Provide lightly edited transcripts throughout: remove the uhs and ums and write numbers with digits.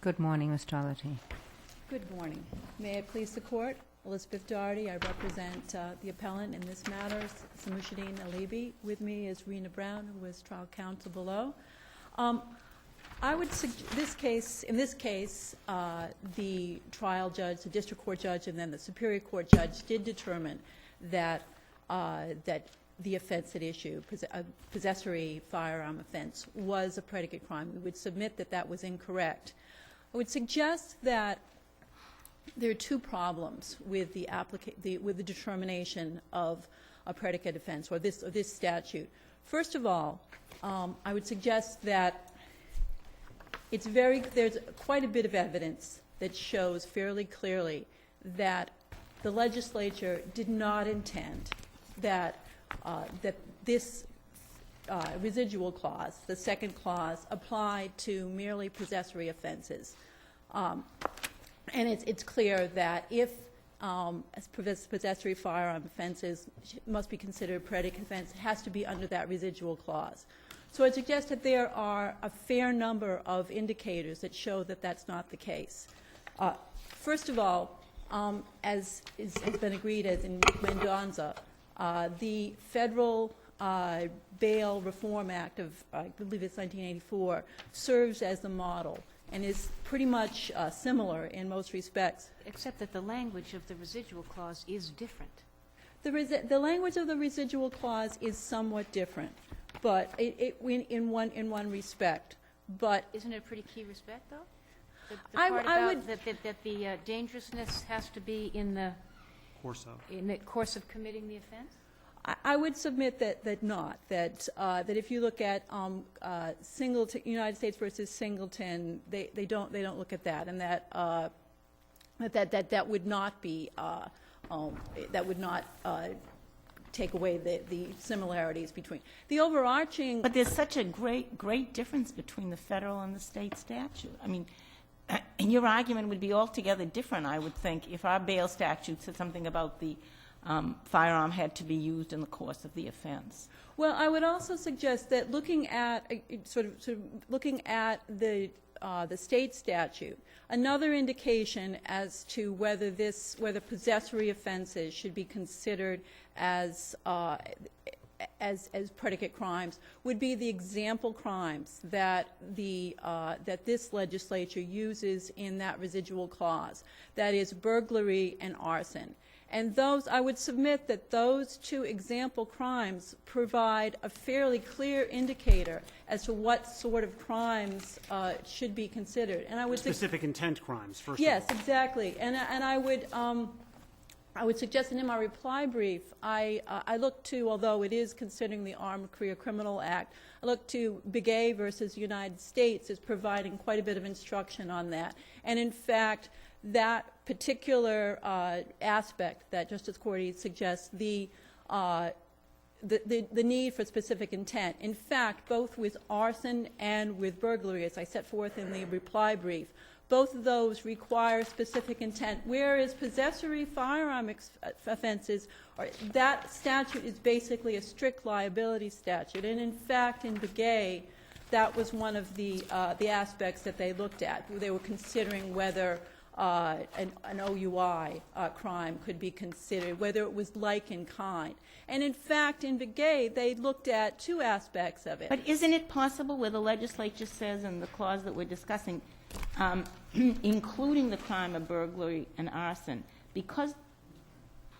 Good morning, Ms. Doherty. Good morning. May I please the court? Elizabeth Doherty. I represent the appellant in this matter, Samushadeen Alabi. With me is Rena Brown, who was trial counsel below. I would suggest in this case, the trial judge, the district court judge, and then the superior court judge did determine that the offense at issue, a possessory firearm offense, was a predicate crime. We would submit that that was incorrect. I would suggest that there are two problems with the determination of a predicate offense or this statute. First of all, I would suggest that there's quite a bit of evidence that shows fairly clearly that the legislature did not intend that this residual clause, the second clause, applied to merely possessory offenses. And it's clear that if possessory firearm offenses must be considered a predicate offense, it has to be under that residual clause. So I suggest that there are a fair number of indicators that show that that's not the case. First of all, as has been agreed as in Mendoza, the Federal Bail Reform Act of, I believe it's 1984, serves as the model and is pretty much similar in most respects. Except that the language of the residual clause is different. The language of the residual clause is somewhat different, but in one respect. But isn't it a pretty key respect, though? The I part about would that the dangerousness has to be in the course of committing the offense. I would submit that not. That if you look at United States versus Singleton, they don't look at that, and that would not be that would not take away the similarities between the overarching. But there's such a great difference between the federal and the state statute. I mean, your argument would be altogether different, I would think, if our bail statute said something about the firearm had to be used in the course of the offense. Well, I would also suggest that looking at looking at the state statute, another indication as to whether possessory offenses should be considered as predicate crimes would be the example crimes that that this legislature uses in that residual clause. That is burglary and arson. And I would submit that those two example crimes provide a fairly clear indicator as to what sort of crimes should be considered. And I would specific intent crimes, first yes, of all. Exactly. And I would suggest that in my reply brief, I look to, although it is considering the Armed Career Criminal Act, I look to Begay versus United States as providing quite a bit of instruction on that. And in fact, that particular aspect that Justice Cordy suggests, the need for specific intent. In fact, both with arson and with burglary, as I set forth in the reply brief, both of those require specific intent, whereas possessory firearm offenses, that statute is basically a strict liability statute. And in fact, in Begay, that was one of the aspects that they looked at. They were considering whether an OUI crime could be considered, whether it was like in kind. And in fact, in Begay, they looked at two aspects of it. But isn't it possible where the legislature says in the clause that we're discussing, including the crime of burglary and arson, because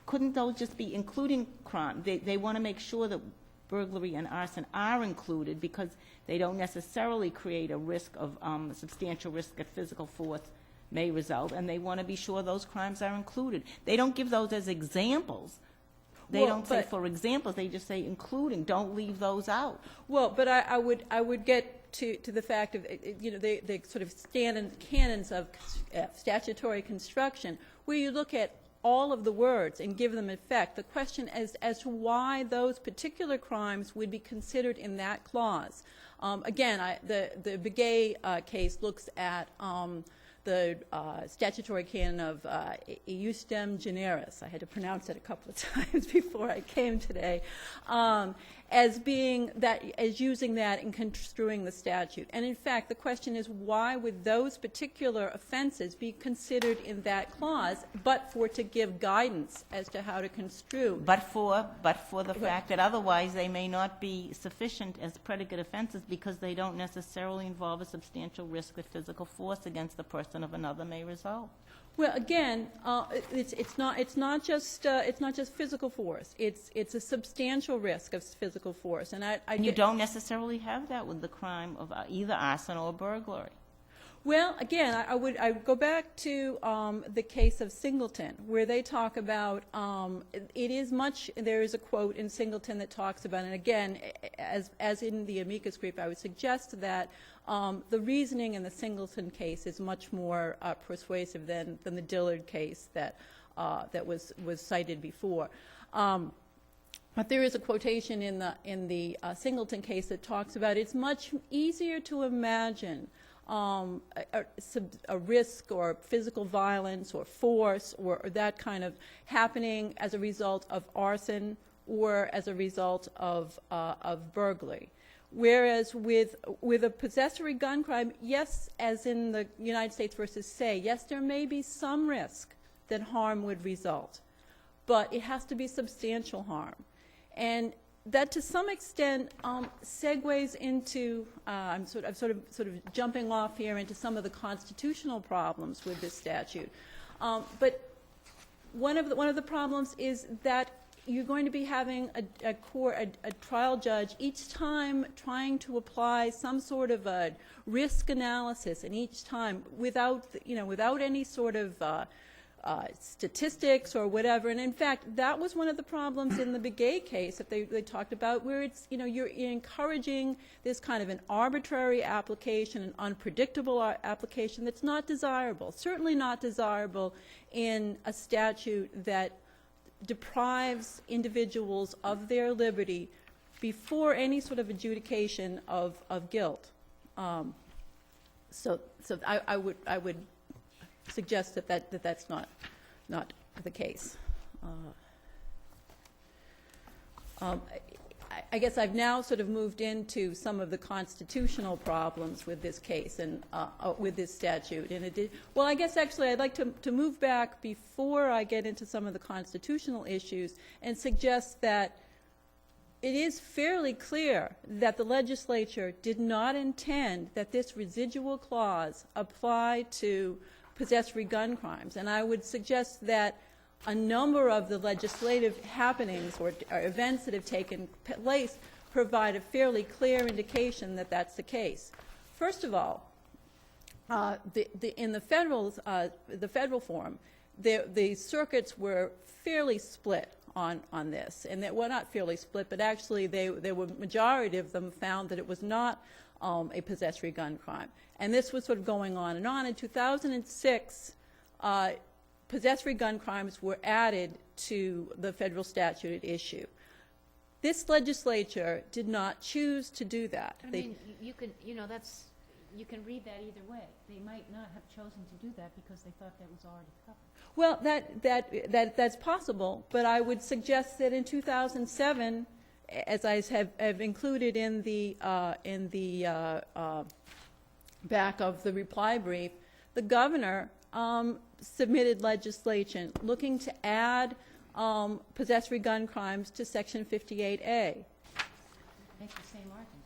couldn't those just be including crime? They want to make sure that burglary and arson are included because they don't necessarily create a risk of a substantial risk that physical force may result, and they want to be sure those crimes are included. They don't give those as examples. They don't say for examples. They just say including. Don't leave those out. Well, but I would get to the fact of the sort of canons of statutory construction, where you look at all of the words and give them effect. The question is as to why those particular crimes would be considered in that clause. Again, the Begay case looks at the statutory canon of iustem generis. I had to pronounce it a couple of times before I came today. as being that, as using that in construing the statute. And in fact, the question is, why would those particular offenses be considered in that clause, but for to give guidance as to how to construe? But for the fact that otherwise they may not be sufficient as predicate offenses because they don't necessarily involve a substantial risk that physical force against the person of another may result. Well, again, it's not just physical force. It's a substantial risk of physical force, and You don't necessarily have that with the crime of either arson or burglary. Well, again, I would go back to the case of Singleton, where they talk about it is much. There is a quote in Singleton that talks about, and again, as in the amicus brief, I would suggest that the reasoning in the Singleton case is much more persuasive than the Dillard case that was cited before. But there is a quotation in the Singleton case that talks about it's much easier to imagine a risk or physical violence or force or that kind of happening as a result of arson or as a result of burglary. Whereas with a possessory gun crime, yes, as in the United States versus Say, yes, there may be some risk that harm would result, but it has to be substantial harm. And that to some extent segues into I'm sort of jumping off here into some of the constitutional problems with this statute. But one of the problems is that you're going to be having a trial judge each time trying to apply some sort of a risk analysis, and each time without any sort of statistics or whatever. And in fact, that was one of the problems in the Begay case that they talked about, where it's, you're encouraging this kind of an arbitrary application, an unpredictable application that's not desirable, certainly not desirable in a statute that deprives individuals of their liberty before any sort of adjudication of guilt. So I would suggest that that's not the case. I guess I've now sort of moved into some of the constitutional problems with this case and with this statute. And well, I guess actually I'd like to move back before I get into some of the constitutional issues and suggest that it is fairly clear that the legislature did not intend that this residual clause apply to possessory gun crimes. And I would suggest that a number of the legislative happenings or events that have taken place provide a fairly clear indication that that's the case. First of all, in the federal form, the circuits were fairly split on this, and they were not fairly split, but actually they were majority of them found that it was not a possessory gun crime. And this was sort of going on and on. In 2006, possessory gun crimes were added to the federal statute at issue. This legislature did not choose to do that. I mean, you can read that either way. They might not have chosen to do that because they thought that was already covered. Well, that's possible, but I would suggest that in 2007, as I have included in the back of the reply brief, the governor submitted legislation looking to add possessory gun crimes to Section 58A. Make the same argument.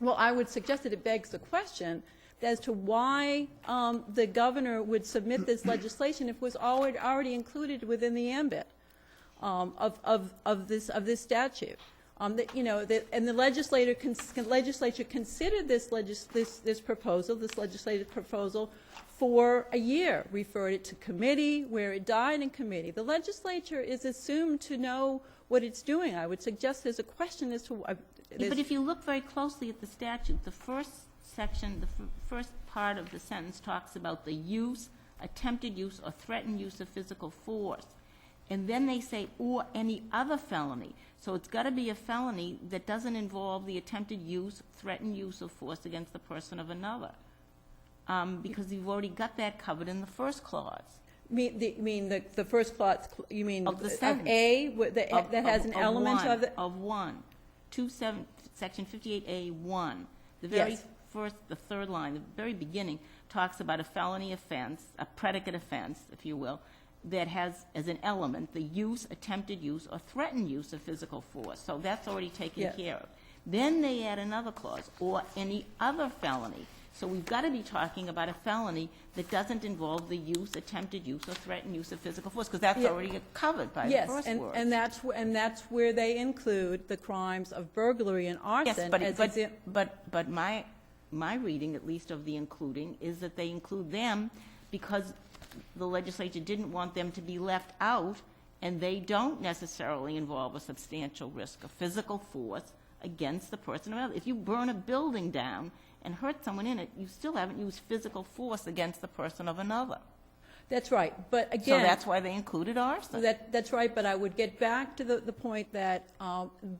Well, I would suggest that it begs the question as to why the governor would submit this legislation if it was already included within the ambit of this statute. And the legislature considered this legislative proposal for a year, referred it to committee, where it died in committee. The legislature is assumed to know what it's doing. I would suggest there's a question as to. But if you look very closely at the statute, the first section, the first part of the sentence talks about the use, attempted use, or threatened use of physical force. And then they say, or any other felony. So it's got to be a felony that doesn't involve the attempted use, threatened use of force against the person of another. Because you've already got that covered in the first clause. You mean the first clause? You mean of the sentence. Of A that has an element of it? Of one. Section 58A1, the very Yes. first, the third line, the very beginning, talks about a felony offense, a predicate offense, if you will, that has as an element the use, attempted use, or threatened use of physical force. So that's already taken Yes. care of. Then they add another clause, or any other felony. So we've got to be talking about a felony that doesn't involve the use, attempted use, or threatened use of physical force, because that's Yeah. already covered by the Yes, first word. and that's where they include the crimes of burglary and arson. Yes, but my reading, at least of the including, is that they include them because the legislature didn't want them to be left out, and they don't necessarily involve a substantial risk of physical force against the person or other. If you burn a building down and hurt someone in it, you still haven't used physical force against the person of another. That's right, but So again. that's why they included arson. That's right, but I would get back to the point that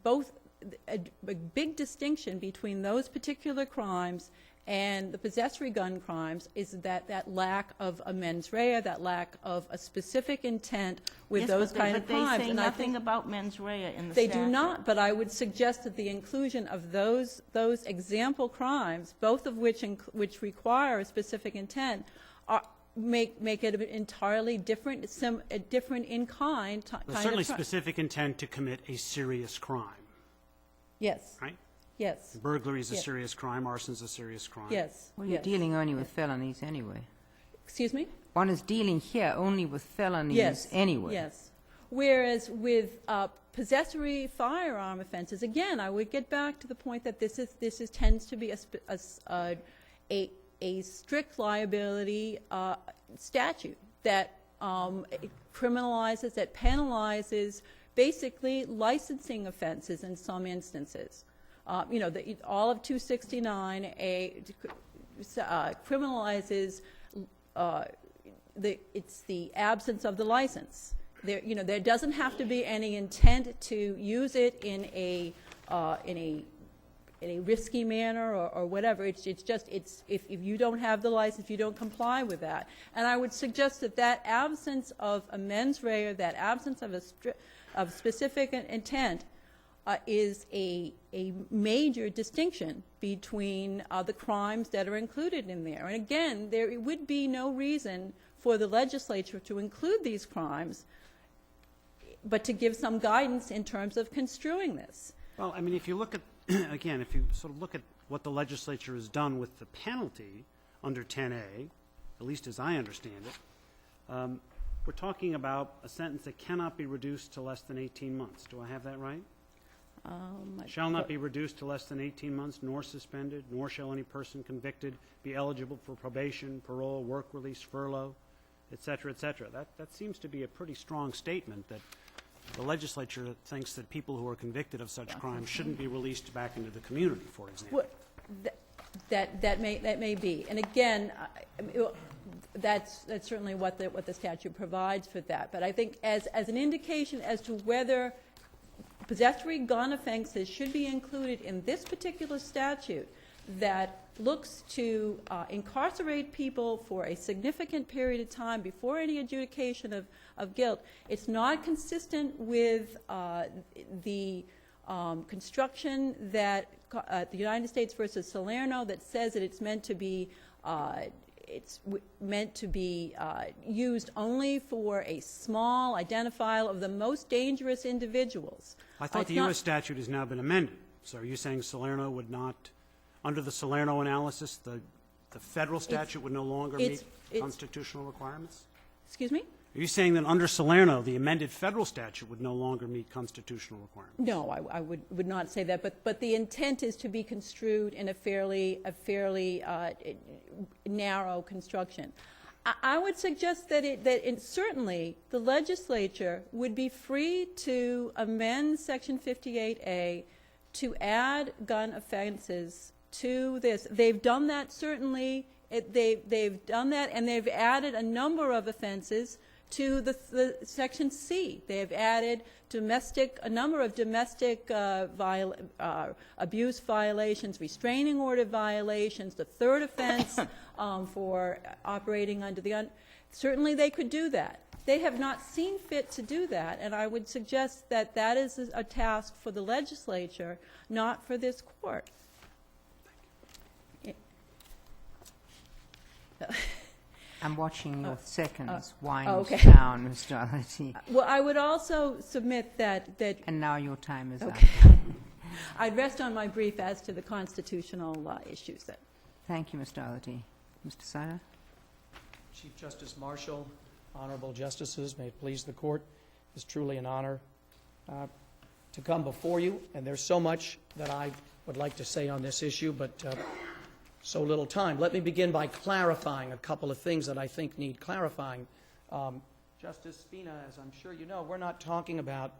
both, a big distinction between those particular crimes and the possessory gun crimes is that lack of a mens rea, that lack of a specific intent with Yes, those kind of crimes. But they say And I nothing think about mens rea in the they statute. do not, but I would suggest that the inclusion of those example crimes, both of which require a specific intent, make it an entirely different, different in kind kind of Certainly crime. specific intent to commit a serious crime, Yes, right? yes, Burglary is a Yes. serious crime, arson's a serious crime. yes. Well, you're yes. dealing only with felonies anyway. Excuse me? One is dealing here only with felonies Yes. anyway. Yes. Whereas with possessory firearm offenses, again, I would get back to the point that this tends to be a strict liability statute that criminalizes, that penalizes basically licensing offenses in some instances. All of 269 criminalizes it's the absence of the license. There doesn't have to be any intent to use it in a risky manner or whatever. It's just if you don't have the license, if you don't comply with that. And I would suggest that absence of a mens rea, that absence of specific intent, is a major distinction between the crimes that are included in there. And again, there would be no reason for the legislature to include these crimes, but to give some guidance in terms of construing this. Well, I mean, if you look at, again, if you sort of look at what the legislature has done with the penalty under 10A, at least as I understand it, we're talking about a sentence that cannot be reduced to less than 18 months. Do I have that right? Shall not be reduced to less than 18 months, nor suspended, nor shall any person convicted be eligible for probation, parole, work release, furlough, et cetera, et cetera. That seems to be a pretty strong statement that the legislature thinks that people who are convicted of such crimes shouldn't be released back into the community, for example. Well, that may be. And again, that's certainly what the statute provides for that. But I think as an indication as to whether possessory gun offenses should be included in this particular statute that looks to incarcerate people for a significant period of time before any adjudication of guilt, it's not consistent with the construction that the United States versus Salerno that says that it's meant to be used only for a small identifiable of the most dangerous individuals. I thought the U.S. statute has now been amended. So are you saying Salerno would not, under the Salerno analysis, the federal statute would no longer meet constitutional requirements? Excuse me? Are you saying that under Salerno, the amended federal statute would no longer meet constitutional requirements? No, I would not say that. But the intent is to be construed in a fairly narrow construction. I would suggest that certainly the legislature would be free to amend Section 58A to add gun offenses to this. They've done that certainly. They've done that, and they've added a number of offenses to the Section C. They have added a number of domestic abuse violations, restraining order violations, the third offense for operating under the certainly they could do that. They have not seen fit to do that, and I would suggest that that is a task for the legislature, not for this court. I'm watching your seconds wind okay. down, Mr. Alabi. Well, I would also submit that And now your time is up. I'd rest on my brief as to the constitutional issues. Thank you, Mr. Alabi. Mr. Sada? Chief Justice Marshall, honorable justices, may it please the court, it's truly an honor to come before you, and there's so much that I would like to say on this issue, but so little time. Let me begin by clarifying a couple of things that I think need clarifying. Justice Spina, as I'm sure you know, we're not talking about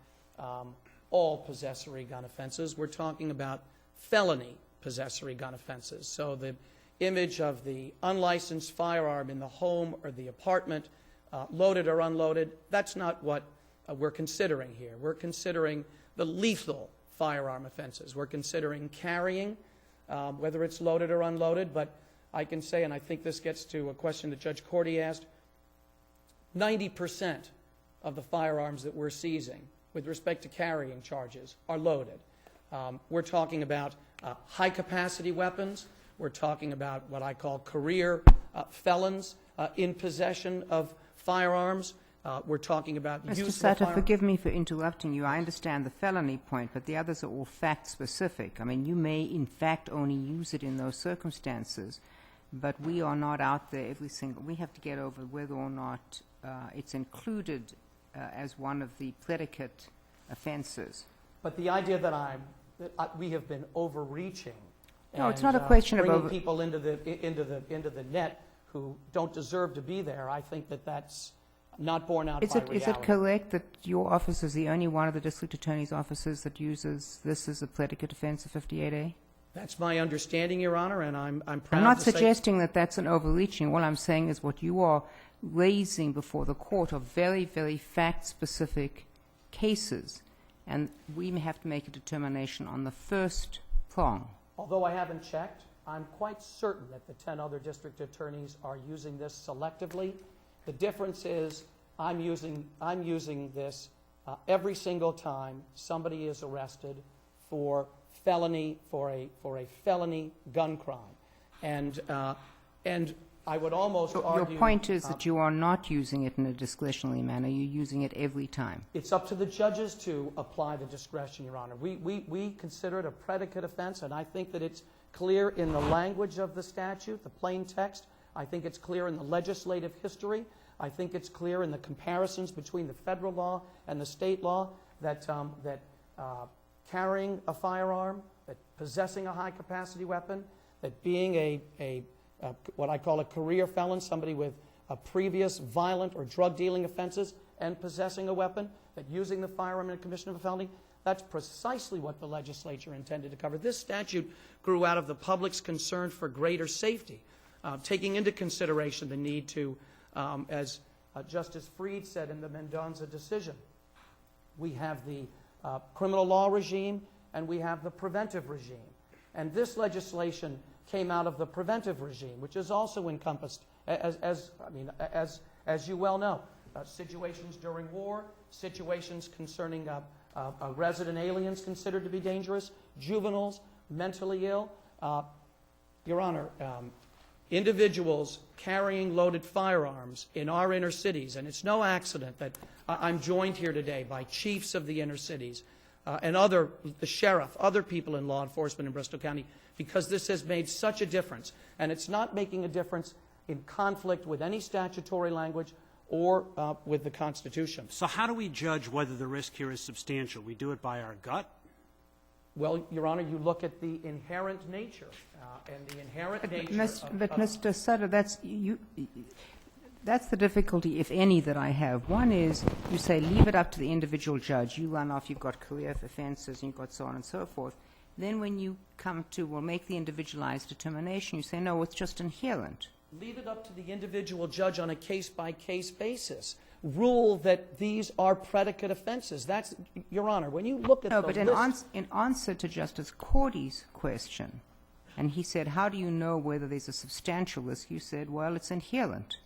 all possessory gun offenses. We're talking about felony possessory gun offenses. So the image of the unlicensed firearm in the home or the apartment, loaded or unloaded, that's not what we're considering here. We're considering the lethal firearm offenses. We're considering carrying, whether it's loaded or unloaded, but I can say, and I think this gets to a question that Judge Cordy asked, 90% of the firearms that we're seizing with respect to carrying charges are loaded. We're talking about high-capacity weapons. We're talking about what I call career felons in possession of firearms. We're talking about Mr. use of Sada, firearms. forgive me for interrupting you. I understand the felony point, but the others are all fact-specific. I mean, you may, in fact, only use it in those circumstances, but we are not out there every single... We have to get over whether or not it's included as one of the predicate offenses. But the idea that we have been overreaching. No, it's not a question of bringing people into the net who don't deserve to be there. I think that that's not borne out by reality. Is it correct that your office is the only one of the district attorney's offices that uses this as a predicate offense of 58A? That's my understanding, Your Honor, and I'm proud I'm not to say... suggesting that that's an overreaching. All I'm saying is what you are raising before the court are very, very fact-specific cases, and we may have to make a determination on the first prong. Although I haven't checked, I'm quite certain that the 10 other district attorneys are using this selectively. The difference is I'm using this every single time somebody is arrested for a felony gun crime, and I would almost argue... Your point is that you are not using it in a discretionary manner. You're using it every time. It's up to the judges to apply the discretion, Your Honor. We consider it a predicate offense, and I think that it's clear in the language of the statute, the plain text. I think it's clear in the legislative history. I think it's clear in the comparisons between the federal law and the state law that carrying a firearm, that possessing a high-capacity weapon, that being what I call a career felon, somebody with previous violent or drug-dealing offenses, and possessing a weapon, that using the firearm in a commission of a felony, that's precisely what the legislature intended to cover. This statute grew out of the public's concern for greater safety, taking into consideration the need to, as Justice Freed said in the Mendoza decision, we have the criminal law regime and we have the preventive regime. And this legislation came out of the preventive regime, which is also encompassed, as you well know, situations during war, situations concerning resident aliens considered to be dangerous, juveniles, mentally ill. Your Honor, individuals carrying loaded firearms in our inner cities, and it's no accident that I'm joined here today by chiefs of the inner cities and the sheriff, other people in law enforcement in Bristol County, because this has made such a difference. And it's not making a difference in conflict with any statutory language or with the Constitution. So how do we judge whether the risk here is substantial? We do it by our gut? Well, Your Honor, you look at the inherent nature, and the inherent nature But Mr. Sutter, that's the difficulty, if any, that I have. One is you say leave it up to the individual judge. You run off, you've got career offenses, and you've got so on and so forth. Then when you come to, well, make the individualized determination, you say, no, it's just inherent. Leave it up to the individual judge on a case-by-case basis. rule that these are predicate offenses. That's, Your Honor, when you look at No, the but list... in answer to Justice Cordy's question, and he said, how do you know whether there's a substantial risk? You said, well, it's inherent.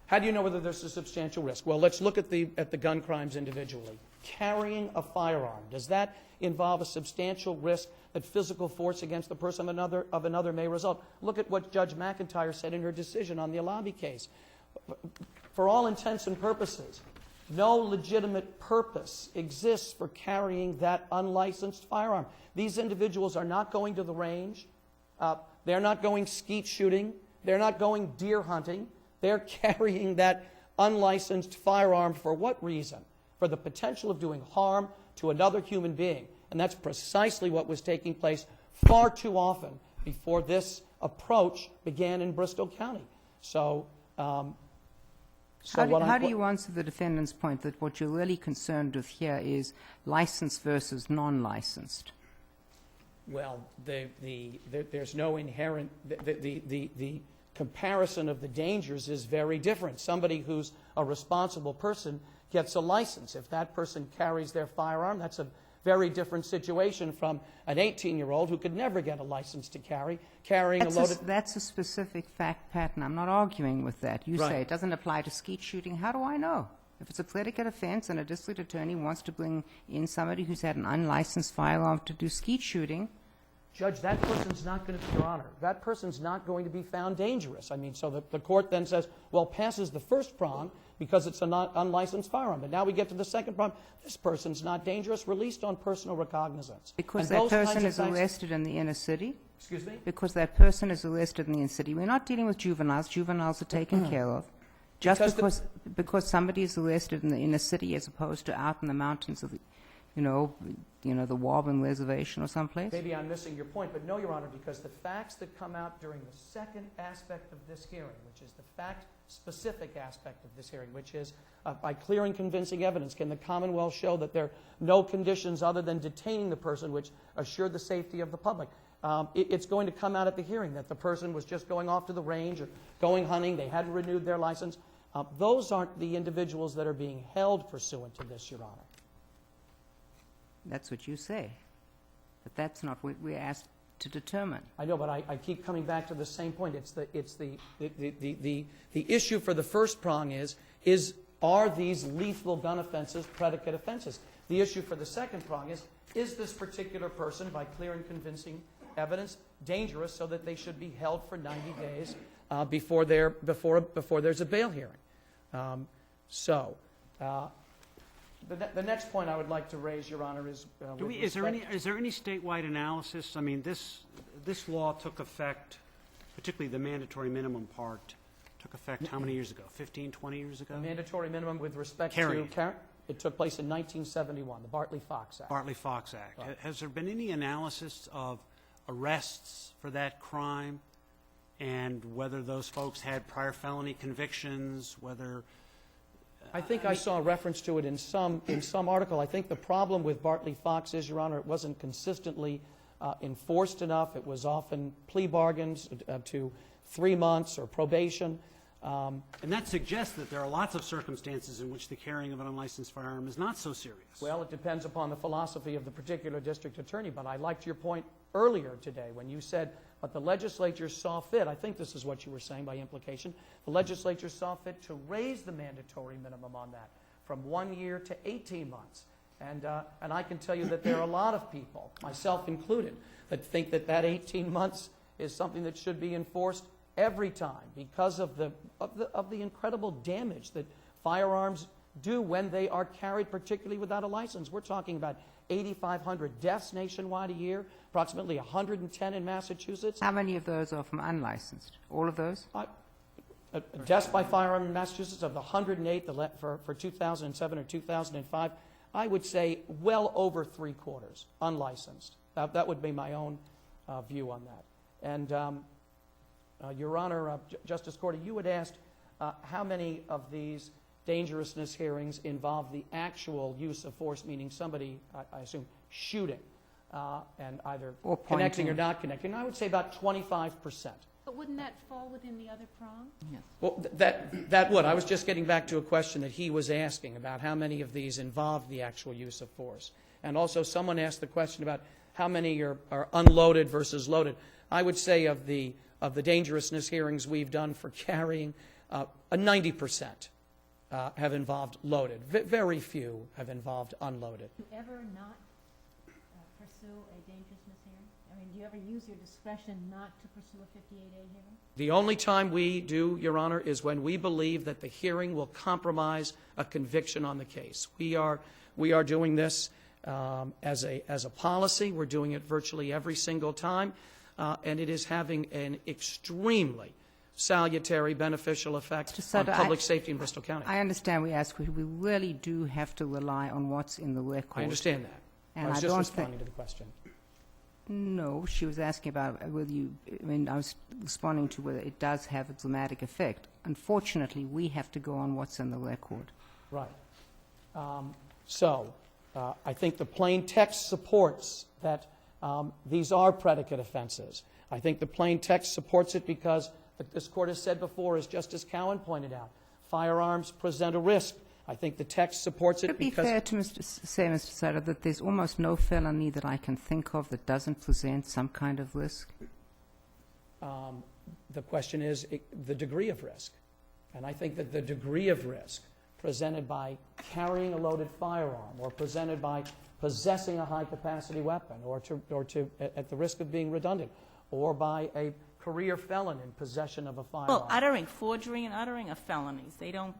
How do you know whether there's a substantial risk? Well, let's look at the gun crimes individually. Carrying a firearm, does that involve a substantial risk that physical force against the person of another may result? Look at what Judge McIntyre said in her decision on the Alabi case. For all intents and purposes, no legitimate purpose exists for carrying that unlicensed firearm. These individuals are not going to the range. They're not going skeet shooting. They're not going deer hunting. They're carrying that unlicensed firearm for what reason? For the potential of doing harm to another human being. And that's precisely what was taking place far too often before this approach began in Bristol County. So, How do you answer the defendant's point that what you're really concerned with here is licensed versus non-licensed? Well, there's no inherent... The comparison of the dangers is very different. Somebody who's a responsible person gets a license. If that person carries their firearm, that's a very different situation from an 18-year-old who could never get a license to carry, carrying a loaded... That's a specific fact pattern. I'm not arguing with that. You say it doesn't apply to skeet shooting. How do I know? If it's a predicate offense and a district attorney wants to bring in somebody who's had an unlicensed firearm to do skeet shooting... Judge, that person's not going to, Your Honor, that person's not going to be found dangerous. I mean, so the court then says, well, passes the first prong because it's an unlicensed firearm. But now we get to the second prong. This person's not dangerous, released on personal recognizance. Because that person is arrested in the inner city? Excuse me? Because that person is arrested in the inner city. We're not dealing with juveniles. Juveniles are taken care of. Just because somebody is arrested in the inner city as opposed to out in the mountains of the, the Warbin Reservation or someplace? Maybe I'm missing your point, but no, Your Honor, because the facts that come out during the second aspect of this hearing, which is the fact-specific aspect of this hearing, which is by clear and convincing evidence, can the Commonwealth show that there are no conditions other than detaining the person which assure the safety of the public? It's going to come out at the hearing that the person was just going off to the range or going hunting, they hadn't renewed their license. Those aren't the individuals that are being held pursuant to this, Your Honor. That's what you say. But that's not what we're asked to determine. I know, but I keep coming back to the same point. It's the issue for the first prong are these lethal gun offenses predicate offenses? The issue for the second prong is this particular person, by clear and convincing evidence, dangerous so that they should be held for 90 days before there's a bail hearing. The next point I would like to raise, Your Honor, is is there any statewide analysis? I mean, this law took effect, particularly the mandatory minimum part, took effect how many years ago? 15, 20 years ago? The mandatory minimum with respect Carrying. to it took place in 1971, the Bartley-Fox Act. Bartley-Fox Act. Right. Has there been any analysis of arrests for that crime and whether those folks had prior felony convictions, whether... I think I saw a reference to it in some article. I think the problem with Bartley-Fox is, Your Honor, it wasn't consistently enforced enough. It was often plea bargains to 3 months or probation. And that suggests that there are lots of circumstances in which the carrying of an unlicensed firearm is not so serious. Well, it depends upon the philosophy of the particular district attorney, but I liked your point earlier today when you said, but the legislature saw fit, I think this is what you were saying by implication, the legislature saw fit to raise the mandatory minimum on that from 1 year to 18 months. And I can tell you that there are a lot of people, myself included, that think that 18 months is something that should be enforced every time because of the incredible damage that firearms do when they are carried, particularly without a license. We're talking about 8,500 deaths nationwide a year, approximately 110 in Massachusetts. How many of those are from unlicensed? All of those? Deaths by firearm in Massachusetts, of the 108 for 2007 or 2005, I would say well over 3/4 unlicensed. That would be my own view on that. And Your Honor, Justice Cordy, you had asked how many of these dangerousness hearings involve the actual use of force, meaning somebody, I assume, shooting and either Or connecting pointing. or not connecting. I would say about 25%. But wouldn't that fall within the other prong? Well, that would. I was just getting back to a question that he was asking about how many of these involve the actual use of force. And also someone asked the question about how many are unloaded versus loaded. I would say of the dangerousness hearings we've done for carrying, a 90% have involved loaded. Very few have involved unloaded. Do you ever not pursue a dangerousness hearing? I mean, do you ever use your discretion not to pursue a 58A hearing? The only time we do, Your Honor, is when we believe that the hearing will compromise a conviction on the case. We are doing this as a policy. We're doing it virtually every single time, and it is having an extremely salutary, beneficial effect on Sutter, public safety in Bristol County. I understand we ask, we really do have to rely on what's in the record. I understand that. And I was I just don't responding to the question. No, she was asking about whether you, I mean, I was responding to whether it does have a dramatic effect. Unfortunately, we have to go on what's in the record. Right. I think the plain text supports that these are predicate offenses. I think the plain text supports it because this Court has said before, as Justice Cowan pointed out, firearms present a risk. I think the text supports it Would it be because... fair to say, Mr. Sutter, that there's almost no felony that I can think of that doesn't present some kind of risk? The question is the degree of risk. And I think that the degree of risk presented by carrying a loaded firearm or presented by possessing a high-capacity weapon or at the risk of being redundant or by a career felon in possession of a firearm. Well, forgery and uttering are felonies. They don't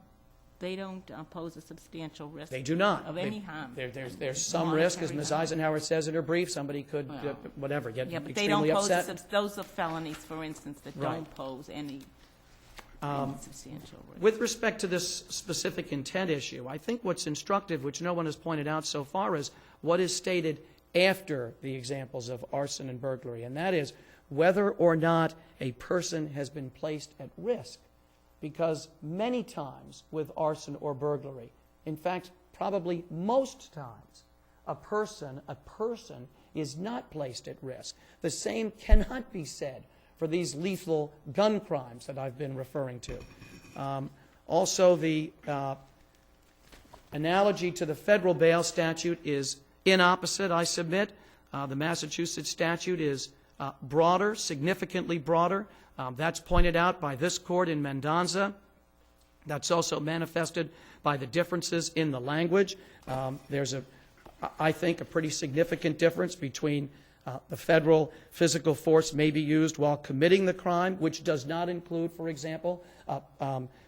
pose a substantial risk. They do not. Of any harm. There's some risk, as Ms. Eisenhower says in her brief. Somebody could, get Yeah, but they don't extremely pose, upset. those are felonies, for instance, that Right. don't pose any substantial risk. With respect to this specific intent issue, I think what's instructive, which no one has pointed out so far, is what is stated after the examples of arson and burglary, and that is whether or not a person has been placed at risk. Because many times with arson or burglary, in fact, probably most times, a person is not placed at risk. The same cannot be said for these lethal gun crimes that I've been referring to. Also, the analogy to the federal bail statute is inopposite, I submit. The Massachusetts statute is broader, significantly broader. That's pointed out by this Court in Mendoza. That's also manifested by the differences in the language. There's, I think, a pretty significant difference between the federal physical force may be used while committing the crime, which does not include, for example,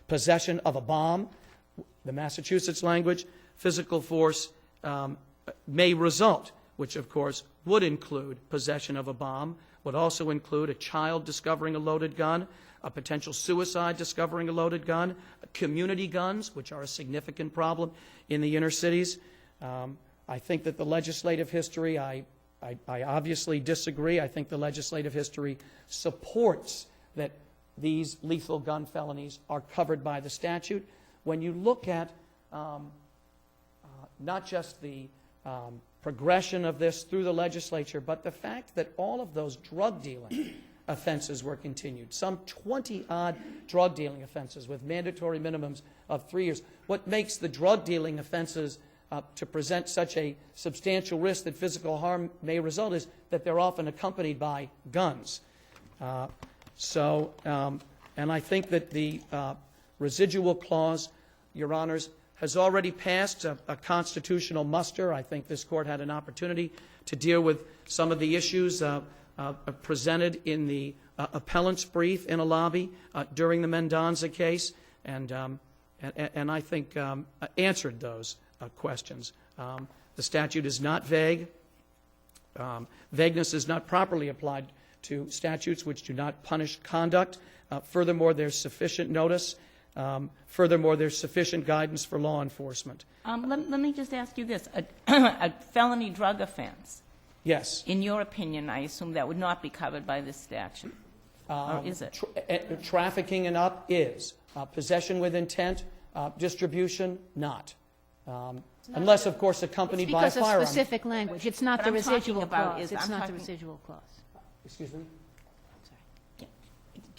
possession of a bomb. The Massachusetts language, physical force may result, which, of course, would include possession of a bomb, would also include a child discovering a loaded gun, a potential suicide discovering a loaded gun, community guns, which are a significant problem in the inner cities. I think that the legislative history, I obviously disagree. I think the legislative history supports that these lethal gun felonies are covered by the statute. When you look at not just the progression of this through the legislature, but the fact that all of those drug dealing offenses were continued, some 20-odd drug dealing offenses with mandatory minimums of 3 years. What makes the drug dealing offenses to present such a substantial risk that physical harm may result is that they're often accompanied by guns. And I think that the residual clause, Your Honors, has already passed a constitutional muster. I think this Court had an opportunity to deal with some of the issues presented in the appellant's brief in Alabi during the Mendoza case, and I think answered those questions. The statute is not vague. Vagueness is not properly applied to statutes which do not punish conduct. Furthermore, there's sufficient notice. Furthermore, there's sufficient guidance for law enforcement. Let me just ask you this. A felony drug offense, Yes. in your opinion, I assume that would not be covered by this statute, or is it? Trafficking and up is. Possession with intent, distribution, not. Unless, of course, accompanied by a Because of firearm. specific language. It's not What the I'm talking residual about clause. is It's I'm not the talking- residual clause. Excuse me?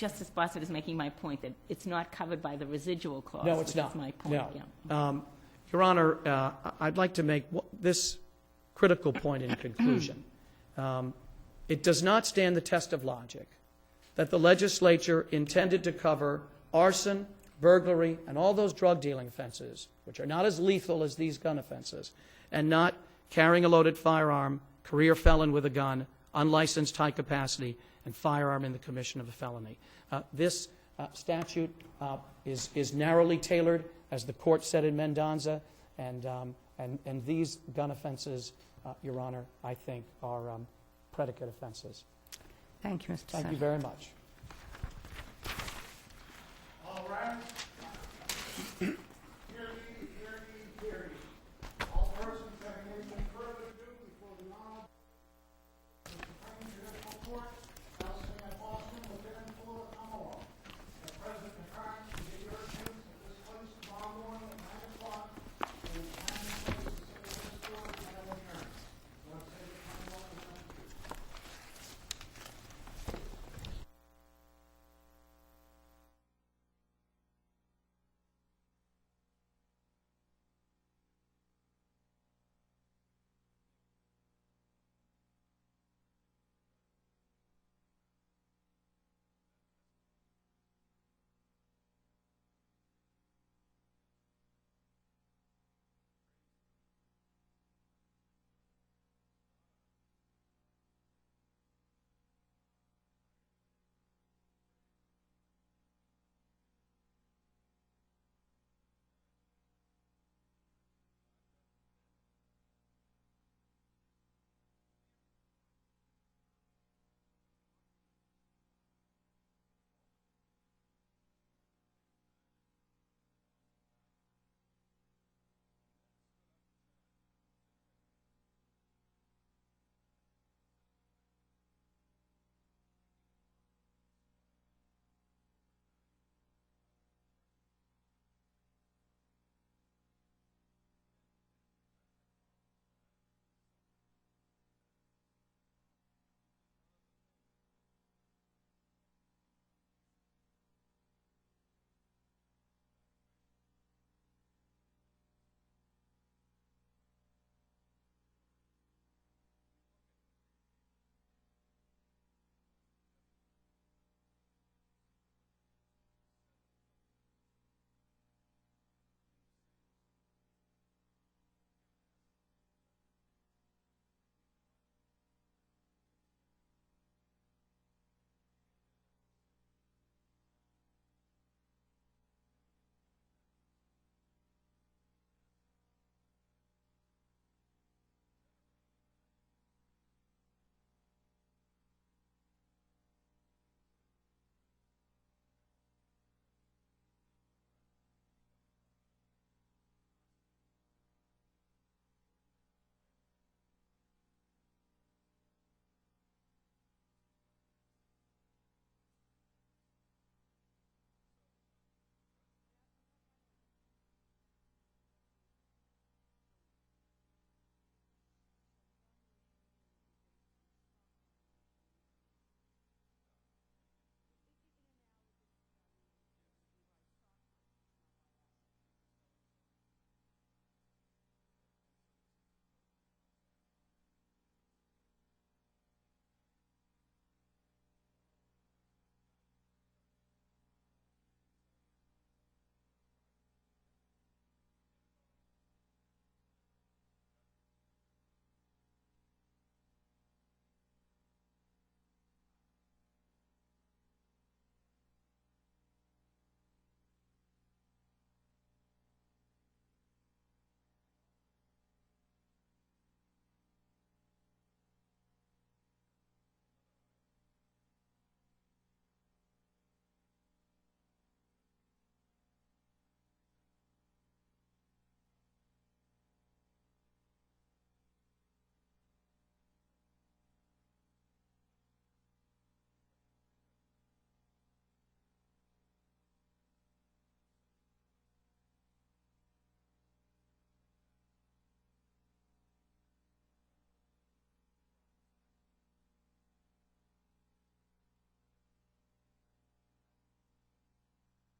Justice Bassett is making my point that it's not covered by the residual clause. No, it's which not. is my point, No. yeah. Your Honor, I'd like to make this critical point in conclusion. It does not stand the test of logic that the legislature intended to cover arson, burglary, and all those drug dealing offenses, which are not as lethal as these gun offenses, and not carrying a loaded firearm, career felon with a gun, unlicensed high capacity, and firearm in the commission of a felony. This statute is narrowly tailored, as the court said in Mendoza, and these gun offenses, Your Honor, I think are predicate offenses. Thank you, Mr. Thank you Senator. very much.